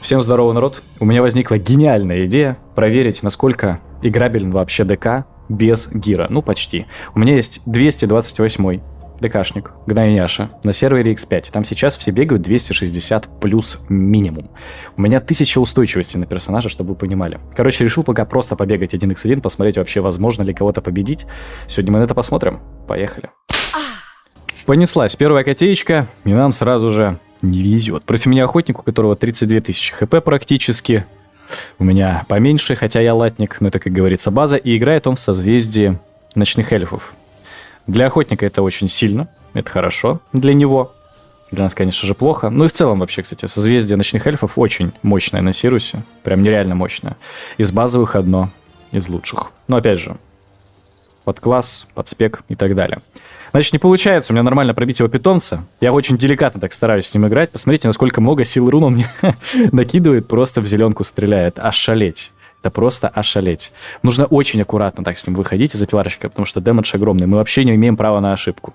Всем здорово, народ. У меня возникла гениальная идея проверить, насколько играбелен вообще ДК без гира. Ну, почти. У меня есть 228-й ДКшник, Гнойняша, на сервере X5. Там сейчас все бегают 260 плюс минимум. У меня 1000 устойчивости на персонажа, чтобы вы понимали. Короче, решил пока просто побегать 1x1, посмотреть вообще, возможно ли кого-то победить. Сегодня мы на это посмотрим. Поехали. Понеслась первая котеечка, и нам сразу же не везет. Против меня охотник, у которого 32 тысячи хп практически. У меня поменьше, хотя я латник, но это, как говорится, база. И играет он в созвездии ночных эльфов. Для охотника это очень сильно, это хорошо для него. Для нас, конечно же, плохо. Ну и в целом вообще, кстати, созвездие ночных эльфов очень мощное на Сирусе. Прям нереально мощное. Из базовых одно из лучших. Но опять же, под класс, под спек и так далее. Значит, не получается у меня нормально пробить его питомца. Я очень деликатно так стараюсь с ним играть. Посмотрите, насколько много сил рун он мне накидывает, просто в зеленку стреляет. Ошалеть. Это просто ошалеть. Нужно очень аккуратно так с ним выходить из-за пиларщика, потому что дэмэдж огромный. Мы вообще не имеем права на ошибку.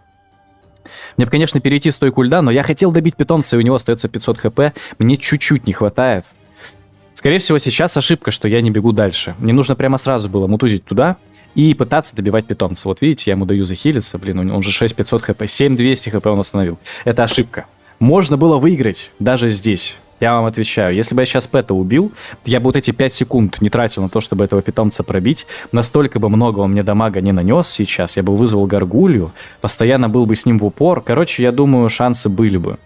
Мне бы, конечно, перейти с той кульда, но я хотел добить питомца, и у него остается 500 хп. Мне чуть-чуть не хватает. Скорее всего, сейчас ошибка, что я не бегу дальше. Мне нужно прямо сразу было мутузить туда и пытаться добивать питомца. Вот видите, я ему даю захилиться. Блин, он же 6500 хп, 7200 хп он остановил. Это ошибка. Можно было выиграть даже здесь. Я вам отвечаю, если бы я сейчас Пэта убил, я бы вот эти 5 секунд не тратил на то, чтобы этого питомца пробить. Настолько бы много он мне дамага не нанес сейчас. Я бы вызвал Гаргулью, постоянно был бы с ним в упор. Короче, я думаю, шансы были бы.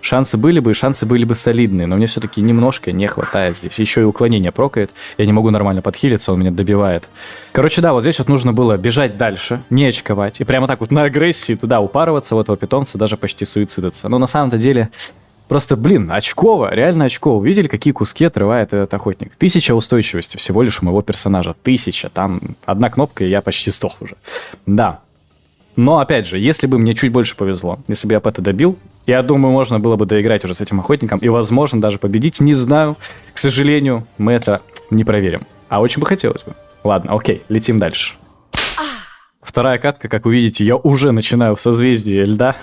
Шансы были бы, и шансы были бы солидные, но мне все-таки немножко не хватает здесь. Еще и уклонение прокает, я не могу нормально подхилиться, он меня добивает. Короче, да, вот здесь вот нужно было бежать дальше, не очковать, и прямо так вот на агрессии туда упарываться в этого питомца, даже почти суицидаться. Но на самом-то деле, просто, блин, очково, реально очково. Видели, какие куски отрывает этот охотник? 1000 устойчивости всего лишь у моего персонажа, 1000, там одна кнопка, и я почти сдох уже. Да. Но, опять же, если бы мне чуть больше повезло, если бы я Пэта добил, я думаю, можно было бы доиграть уже с этим охотником и, возможно, даже победить. Не знаю. К сожалению, мы это не проверим. А очень бы хотелось бы. Ладно, окей, летим дальше. Вторая катка, как вы видите, я уже начинаю в созвездии льда.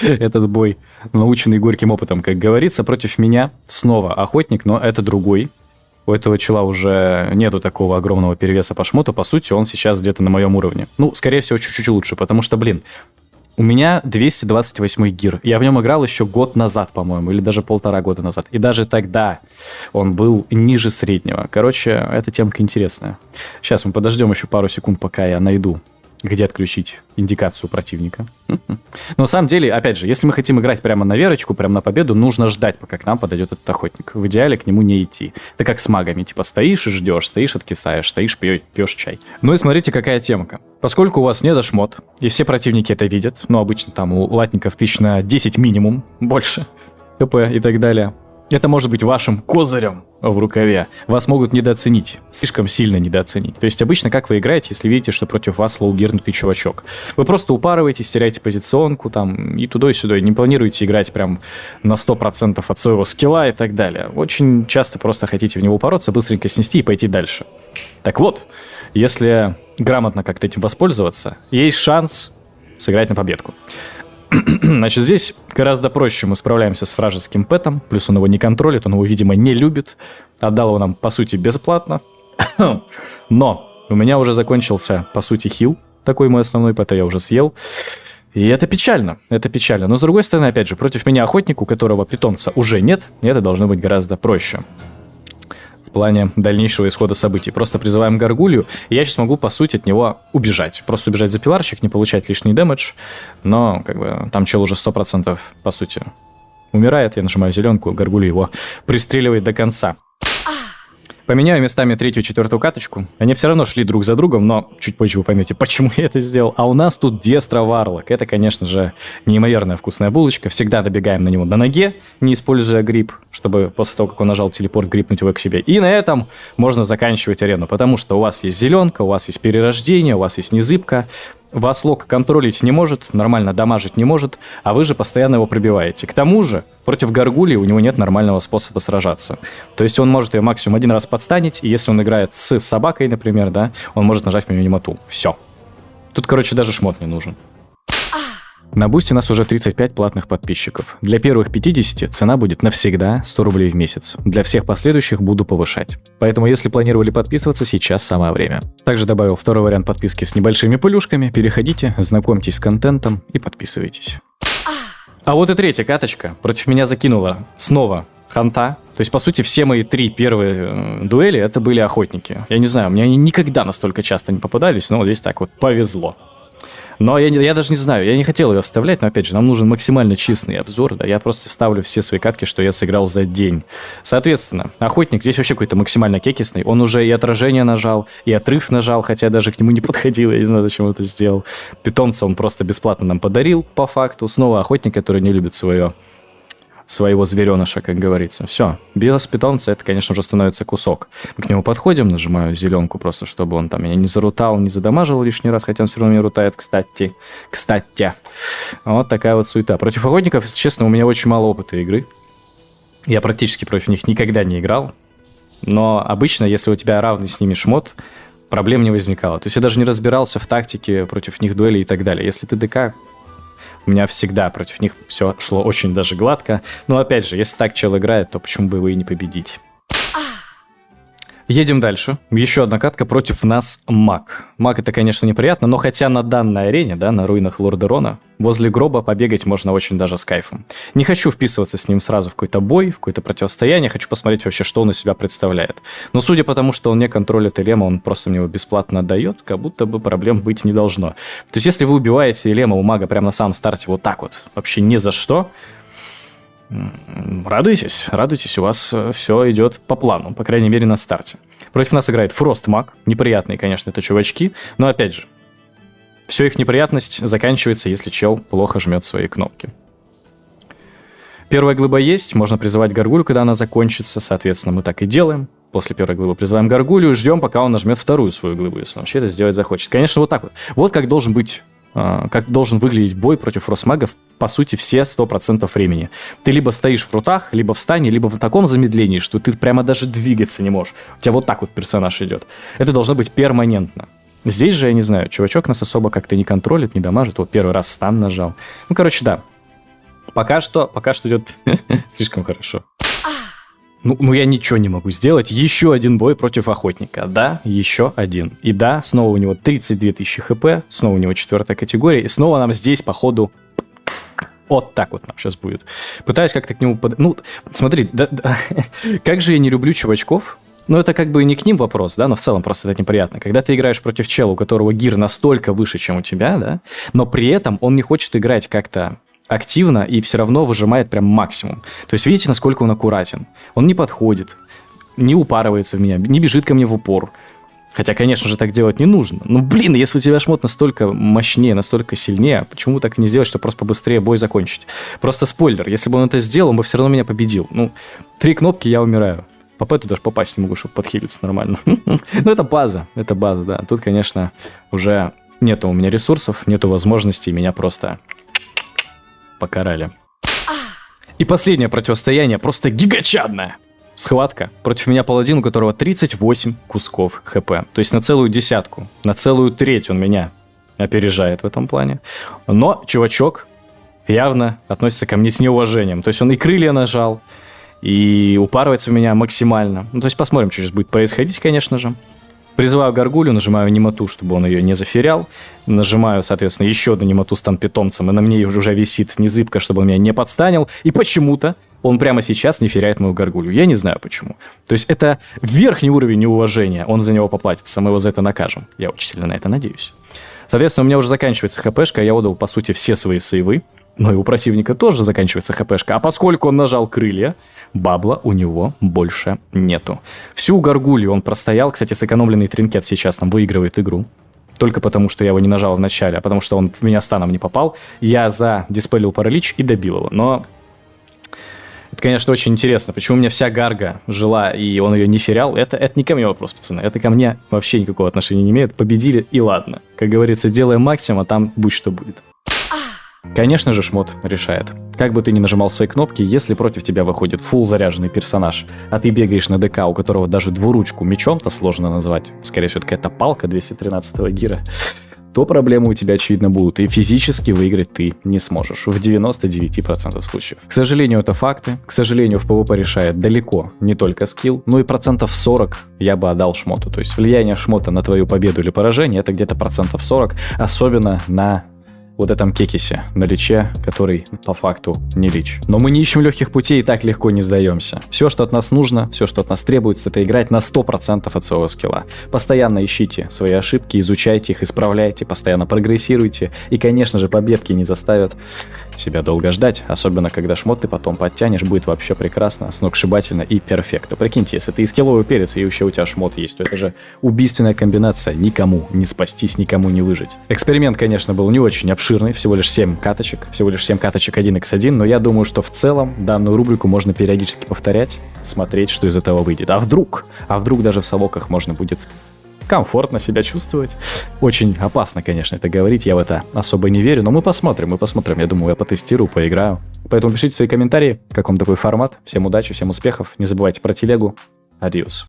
Этот бой, наученный горьким опытом, как говорится, против меня снова охотник, но это другой. У этого чела уже нету такого огромного перевеса по шмоту. По сути, он сейчас где-то на моем уровне. Ну, скорее всего, чуть-чуть лучше, потому что, блин, у меня 228 гир. Я в нем играл еще год назад, по-моему, или даже 1,5 года назад. И даже тогда он был ниже среднего. Короче, эта темка интересная. Сейчас мы подождем еще пару секунд, пока я найду, где отключить индикацию противника. Но на самом деле, опять же, если мы хотим играть прямо на верочку, прямо на победу, нужно ждать, пока к нам подойдет этот охотник. В идеале к нему не идти. Это как с магами, типа стоишь и ждешь, стоишь откисаешь, стоишь пьешь чай. Ну и смотрите, какая темка. Поскольку у вас не дошмот, и все противники это видят, ну обычно там у латников 1010 минимум, больше ХП и так далее, это может быть вашим козырем в рукаве. Вас могут недооценить, слишком сильно недооценить. То есть обычно как вы играете, если видите, что против вас лоугирнутый чувачок? Вы просто упарываетесь, теряете позиционку там и туда и сюда. Не планируете играть прям на 100% от своего скилла и так далее. Очень часто просто хотите в него упороться, быстренько снести и пойти дальше. Так вот, если грамотно как-то этим воспользоваться, есть шанс сыграть на победку. Значит, здесь гораздо проще мы справляемся с вражеским пэтом, плюс он его не контролит, он его, видимо, не любит. Отдал его нам, по сути, бесплатно. Но у меня уже закончился, по сути, хил. Такой мой основной пэт я уже съел. И это печально, это печально. Но, с другой стороны, опять же, против меня охотник, у которого питомца уже нет, это должно быть гораздо проще. В плане дальнейшего исхода событий. Просто призываем Гаргулью, и я сейчас могу, по сути, от него убежать. Просто убежать за пиларчик, не получать лишний дэмэдж, но, как бы, там чел уже 100%, по сути, умирает. Я нажимаю зеленку, Гаргулья его пристреливает до конца. Поменяю местами 3-ю и 4-ю каточку. Они все равно шли друг за другом, но чуть позже вы поймете, почему я это сделал. А у нас тут Дестра Варлок. Это, конечно же, неимоверная вкусная булочка. Всегда добегаем на него на ноге, не используя грипп, чтобы после того, как он нажал телепорт, гриппнуть его к себе. И на этом можно заканчивать арену, потому что у вас есть зеленка, у вас есть перерождение, у вас есть незыбка. Вас лок контролить не может, нормально дамажить не может, а вы же постоянно его пробиваете. К тому же, против Гаргульи у него нет нормального способа сражаться. То есть он может ее максимум один раз подстанить, и если он играет с собакой, например, да, он может нажать в нее немоту. Все. Тут, короче, даже шмот не нужен. На Бусти нас уже 35 платных подписчиков. Для первых 50 цена будет навсегда 100 рублей в месяц. Для всех последующих буду повышать. Поэтому, если планировали подписываться, сейчас самое время. Также добавил второй вариант подписки с небольшими плюшками. Переходите, знакомьтесь с контентом и подписывайтесь. А вот и третья каточка. Против меня закинула снова ханта. То есть, по сути, все мои 3 первые дуэли это были охотники. Я не знаю, мне они никогда настолько часто не попадались, но вот здесь так вот повезло. Но я даже не знаю, я не хотел ее вставлять, но опять же, нам нужен максимально честный обзор, да, я просто ставлю все свои катки, что я сыграл за день. Соответственно, охотник здесь вообще какой-то максимально кекисный, он уже и отражение нажал, и отрыв нажал, хотя даже к нему не подходил, я не знаю, зачем это сделал. Питомца он просто бесплатно нам подарил, по факту, снова охотник, который не любит своего звереныша, как говорится. Все, без питомца это, конечно же, становится кусок. Мы к нему подходим, нажимаю зеленку просто, чтобы он там меня не зарутал, не задамажил лишний раз, хотя он все равно меня рутает, кстати. Вот такая вот суета. Против охотников, если честно, у меня очень мало опыта игры. Я практически против них никогда не играл. Но обычно, если у тебя равный с ними шмот, проблем не возникало. То есть я даже не разбирался в тактике против них дуэли и так далее. Если ты ДК... У меня всегда против них все шло очень даже гладко. Но опять же, если так чел играет, то почему бы его и не победить? Едем дальше. Еще одна катка против нас маг. Маг это, конечно, неприятно, но хотя на данной арене, да, на руинах Лордерона, возле гроба побегать можно очень даже с кайфом. Не хочу вписываться с ним сразу в какой-то бой, в какое-то противостояние, хочу посмотреть вообще, что он из себя представляет. Но судя по тому, что он не контролит Элема, он просто мне его бесплатно отдает, как будто бы проблем быть не должно. То есть, если вы убиваете Элема у мага прямо на самом старте вот так вот, вообще ни за что, радуйтесь, у вас все идет по плану, по крайней мере на старте. Против нас играет Фрост Маг, неприятные, конечно, это чувачки, но опять же, все их неприятность заканчивается, если чел плохо жмет свои кнопки. Первая глыба есть, можно призывать Гаргулью, когда она закончится, соответственно, мы так и делаем. После первой глыбы призываем Гаргулью и ждем, пока он нажмет вторую свою глыбу, если он вообще это сделать захочет. Конечно, вот так вот. Вот как должен выглядеть бой против Росмагов, по сути, все 100% времени. Ты либо стоишь в рутах, либо в стане, либо в таком замедлении, что ты прямо даже двигаться не можешь. У тебя вот так вот персонаж идет. Это должно быть перманентно. Здесь же, я не знаю, чувачок нас особо как-то не контролит, не дамажит. Вот первый раз стан нажал. Ну, короче, да. Пока что идет слишком хорошо. Ну, я ничего не могу сделать. Еще один бой против охотника. Да, еще один. И да, снова у него 32 тысячи хп, снова у него 4-я категория, и снова нам здесь, походу, вот так вот нам сейчас будет. Пытаюсь как-то к нему... Ну, смотри, как же я не люблю чувачков. Ну, это как бы не к ним вопрос, да, но в целом просто это неприятно. Когда ты играешь против чела, у которого гир настолько выше, чем у тебя, да, но при этом он не хочет играть как-то активно и все равно выжимает прям максимум. То есть видите, насколько он аккуратен. Он не подходит, не упарывается в меня, не бежит ко мне в упор. Хотя, конечно же, так делать не нужно. Ну, блин, если у тебя шмот настолько мощнее, настолько сильнее, почему так и не сделать, чтобы просто побыстрее бой закончить? Просто спойлер, если бы он это сделал, он бы все равно меня победил. Ну, 3 кнопки, я умираю. По пэту даже попасть не могу, чтобы подхилиться нормально. Ну, это база, да. Тут, конечно, уже нету у меня ресурсов, нету возможностей, меня просто... покарали. И последнее противостояние, просто гигачадное. Схватка против меня паладин, у которого 38 кусков хп. То есть на целую десятку, на целую треть он меня опережает в этом плане. Но чувачок явно относится ко мне с неуважением. То есть он и крылья нажал, и упарывается в меня максимально. Ну, то есть посмотрим, что сейчас будет происходить, конечно же. Призываю Гаргулью, нажимаю немоту, чтобы он ее не заферял. Нажимаю, соответственно, еще одну немоту стан питомцем, и на мне уже висит незыбка, чтобы он меня не подстанил. И почему-то он прямо сейчас не феряет мою Гаргулью. Я не знаю почему. То есть это верхний уровень неуважения. Он за него поплатится, мы его за это накажем. Я очень сильно на это надеюсь. Соответственно, у меня уже заканчивается хпшка, я отдал, по сути, все свои сейвы. Но и у противника тоже заканчивается хпшка. А поскольку он нажал крылья, бабла у него больше нету. Всю Гаргулью он простоял. Кстати, сэкономленный тринкет сейчас нам выигрывает игру. Только потому, что я его не нажал в начале, а потому что он в меня станом не попал. Я задиспелил паралич и добил его. Но это, конечно, очень интересно. Почему у меня вся Гарга жила, и он ее не ферял? Это не ко мне вопрос, пацаны. Это ко мне вообще никакого отношения не имеет. Победили, и ладно. Как говорится, делаем максимум, а там будь что будет. Конечно же, шмот решает. Как бы ты ни нажимал свои кнопки, если против тебя выходит фулл заряженный персонаж, а ты бегаешь на ДК, у которого даже двуручку мечом-то сложно назвать, скорее всего, это палка 213-го гира, то проблемы у тебя, очевидно, будут, и физически выиграть ты не сможешь в 99% случаев. К сожалению, это факты. К сожалению, в PvP решает далеко не только скилл, но и 40% я бы отдал шмоту. То есть влияние шмота на твою победу или поражение — это где-то 40%, особенно на вот этом кекисе, на личе, который по факту не лич. Но мы не ищем легких путей и так легко не сдаемся. Все, что от нас нужно, все, что от нас требуется, это играть на 100% от своего скилла. Постоянно ищите свои ошибки, изучайте их, исправляйте, постоянно прогрессируйте. И, конечно же, победки не заставят себя долго ждать, особенно когда шмот ты потом подтянешь, будет вообще прекрасно, сногсшибательно и перфекто. Прикиньте, если ты и скилловый перец, и еще у тебя шмот есть, то это же убийственная комбинация, никому не спастись, никому не выжить. Эксперимент, конечно, был не очень обширный, всего лишь 7 каточек 1x1, но я думаю, что в целом данную рубрику можно периодически повторять, смотреть, что из этого выйдет. А вдруг даже в совоках можно будет комфортно себя чувствовать. Очень опасно, конечно, это говорить, я в это особо не верю, но мы посмотрим, я думаю, я потестирую, поиграю. Поэтому пишите свои комментарии, как вам такой формат. Всем удачи, всем успехов, не забывайте про телегу. Адиос.